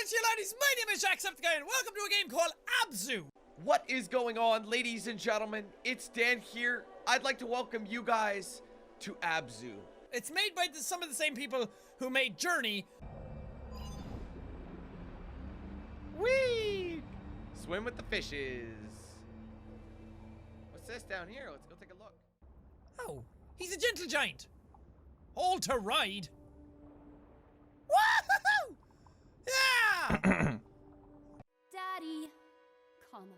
Galaxy Ladies, my name is Jacksepticeye and welcome to a game called Abzu. What is going on, ladies and gentlemen? It's Dan here. I'd like to welcome you guys to Abzu. It's made by some of the same people who made Journey. Whee! Swim with the fishes. What's this down here? Let's go take a look. Oh, he's a gentle giant. All to ride. Woohoo! Yeah! Daddy, comma.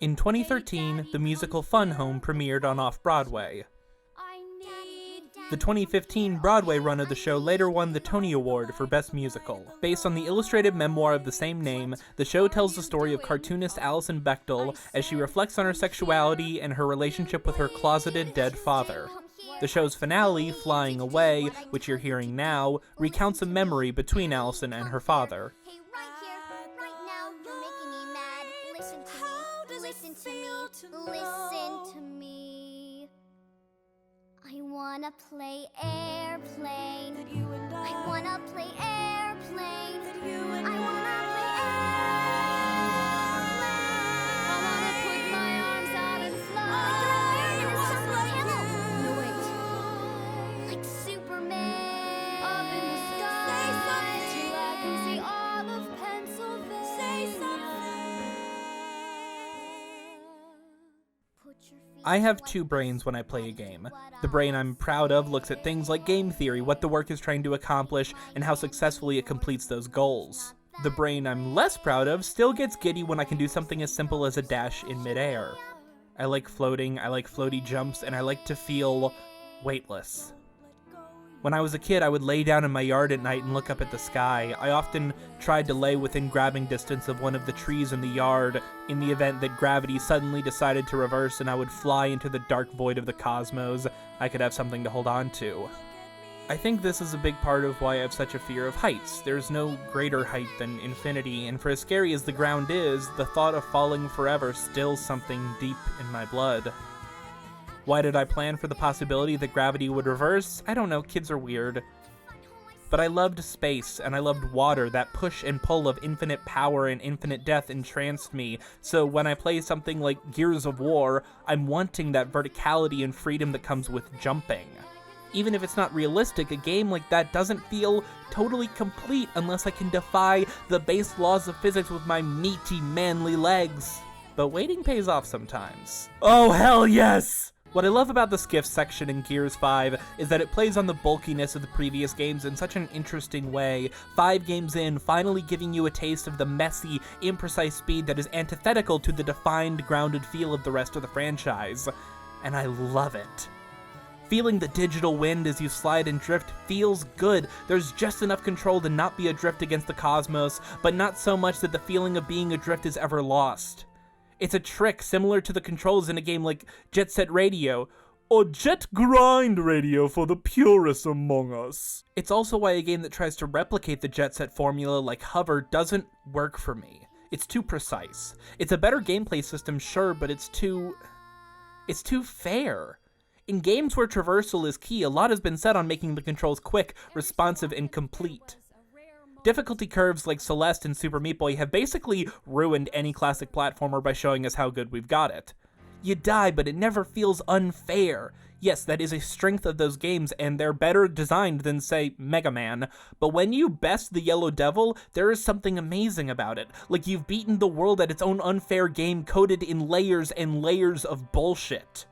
In 2013, the musical Fun Home premiered on Off-Broadway. I need The 2015 Broadway run of the show later won the Tony Award for Best Musical. Based on the illustrated memoir of the same name, the show tells the story of cartoonist Alison Bechdel as she reflects on her sexuality and her relationship with her closeted dead father. The show's finale, Flying Away, which you're hearing now, recounts a memory between Alison and her father. Hey, right here, right now, you're making me mad. Listen to me, listen to me, listen to me. I wanna play airplane. I wanna play airplane. I wanna play airplane. I wanna put my arms out and fly. No, wait. Like Superman. Up in the sky. Till I can see all of Pennsylvania. Say something. Put your feet I have two brains when I play a game. The brain I'm proud of looks at things like game theory, what the work is trying to accomplish, and how successfully it completes those goals. The brain I'm less proud of still gets giddy when I can do something as simple as a dash in midair. I like floating, I like floaty jumps, and I like to feel weightless. When I was a kid, I would lay down in my yard at night and look up at the sky. I often tried to lay within grabbing distance of one of the trees in the yard in the event that gravity suddenly decided to reverse and I would fly into the dark void of the cosmos. I could have something to hold on to. I think this is a big part of why I have such a fear of heights. There's no greater height than infinity, and for as scary as the ground is, the thought of falling forever stills something deep in my blood. Why did I plan for the possibility that gravity would reverse? I don't know, kids are weird. But I loved space, and I loved water. That push and pull of infinite power and infinite death entranced me. So when I play something like Gears of War, I'm wanting that verticality and freedom that comes with jumping. Even if it's not realistic, a game like that doesn't feel totally complete unless I can defy the base laws of physics with my meaty, manly legs. But waiting pays off sometimes. Oh, hell yes! What I love about the skiff section in Gears 5 is that it plays on the bulkiness of the previous games in such an interesting way, 5 games in, finally giving you a taste of the messy, imprecise speed that is antithetical to the defined, grounded feel of the rest of the franchise. And I love it. Feeling the digital wind as you slide and drift feels good. There's just enough control to not be adrift against the cosmos, but not so much that the feeling of being adrift is ever lost. It's a trick similar to the controls in a game like Jet Set Radio, or Jet Grind Radio for the purists among us. It's also why a game that tries to replicate the Jet Set formula like Hover doesn't work for me. It's too precise. It's a better gameplay system, sure, but it's too fair. In games where traversal is key, a lot has been said on making the controls quick, responsive, and complete. Difficulty curves like Celeste and Super Meat Boy have basically ruined any classic platformer by showing us how good we've got it. You die, but it never feels unfair. Yes, that is a strength of those games, and they're better designed than, say, Mega Man. But when you best the Yellow Devil, there is something amazing about it. Like you've beaten the world at its own unfair game coated in layers and layers of bullshit.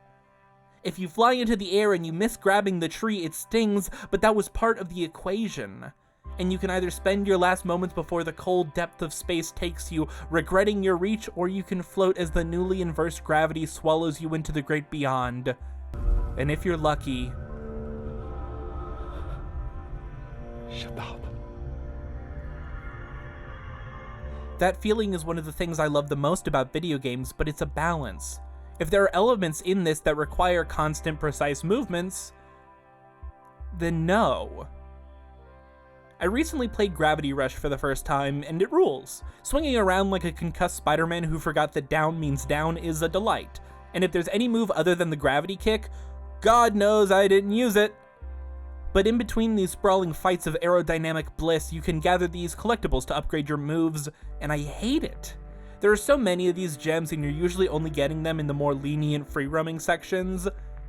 If you fly into the air and you miss grabbing the tree, it stings, but that was part of the equation. And you can either spend your last moments before the cold depth of space takes you, regretting your reach, or you can float as the newly inversed gravity swallows you into the great beyond. And if you're lucky... Shut up. That feeling is one of the things I love the most about video games, but it's a balance. If there are elements in this that require constant, precise movements, then no. I recently played Gravity Rush for the first time, and it rules. Swinging around like a concussed Spider-Man who forgot that down means down is a delight. And if there's any move other than the gravity kick, God knows I didn't use it. But in between these sprawling fights of aerodynamic bliss, you can gather these collectibles to upgrade your moves, and I hate it. There are so many of these gems, and you're usually only getting them in the more lenient free-roaming sections,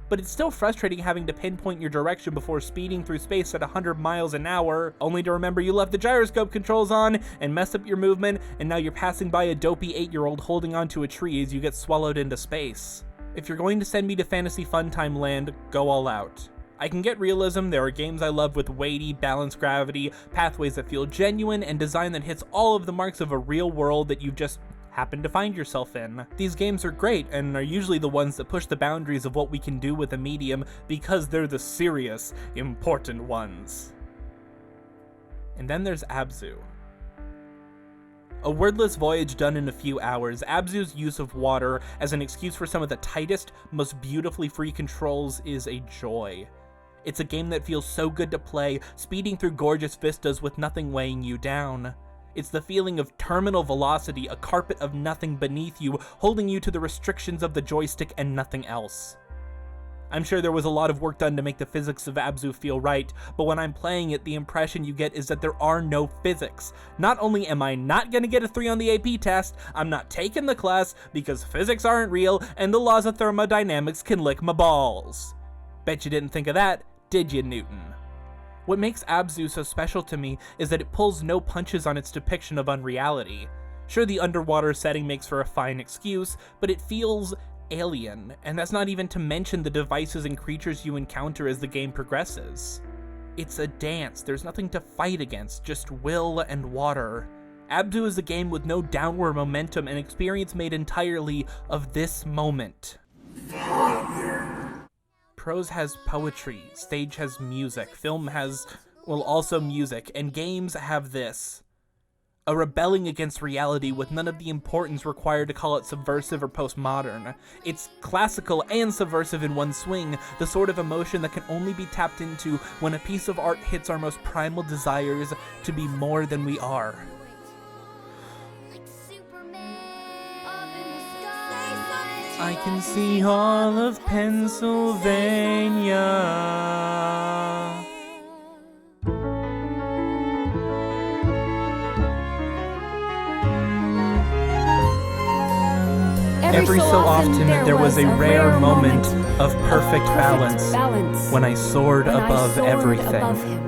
but it's still frustrating having to pinpoint your direction before speeding through space at 100 miles an hour, only to remember you left the gyroscope controls on and mess up your movement, and now you're passing by a dopey 8-year-old holding onto a tree as you get swallowed into space. If you're going to send me to Fantasy Funtime Land, go all out. I can get realism, there are games I love with weighty, balanced gravity, pathways that feel genuine, and design that hits all of the marks of a real world that you've just happened to find yourself in. These games are great, and are usually the ones that push the boundaries of what we can do with a medium because they're the serious, important ones. And then there's Abzu. A wordless voyage done in a few hours, Abzu's use of water as an excuse for some of the tightest, most beautifully free controls is a joy. It's a game that feels so good to play, speeding through gorgeous vistas with nothing weighing you down. It's the feeling of terminal velocity, a carpet of nothing beneath you, holding you to the restrictions of the joystick and nothing else. I'm sure there was a lot of work done to make the physics of Abzu feel right, but when I'm playing it, the impression you get is that there are no physics. Not only am I not gonna get a 3 on the AP test, I'm not taking the class because physics aren't real and the laws of thermodynamics can lick my balls. Bet you didn't think of that, did you, Newton? What makes Abzu so special to me is that it pulls no punches on its depiction of unreality. Sure, the underwater setting makes for a fine excuse, but it feels alien, and that's not even to mention the devices and creatures you encounter as the game progresses. It's a dance, there's nothing to fight against, just will and water. Abzu is a game with no downward momentum, an experience made entirely of this moment. Prose has poetry, stage has music, film has, well, also music, and games have this. A rebelling against reality with none of the importance required to call it subversive or postmodern. It's classical and subversive in one swing, the sort of emotion that can only be tapped into when a piece of art hits our most primal desires to be more than we are. I can see all of Pennsylvania. Every so often there was a rare moment of perfect balance when I soared above everything.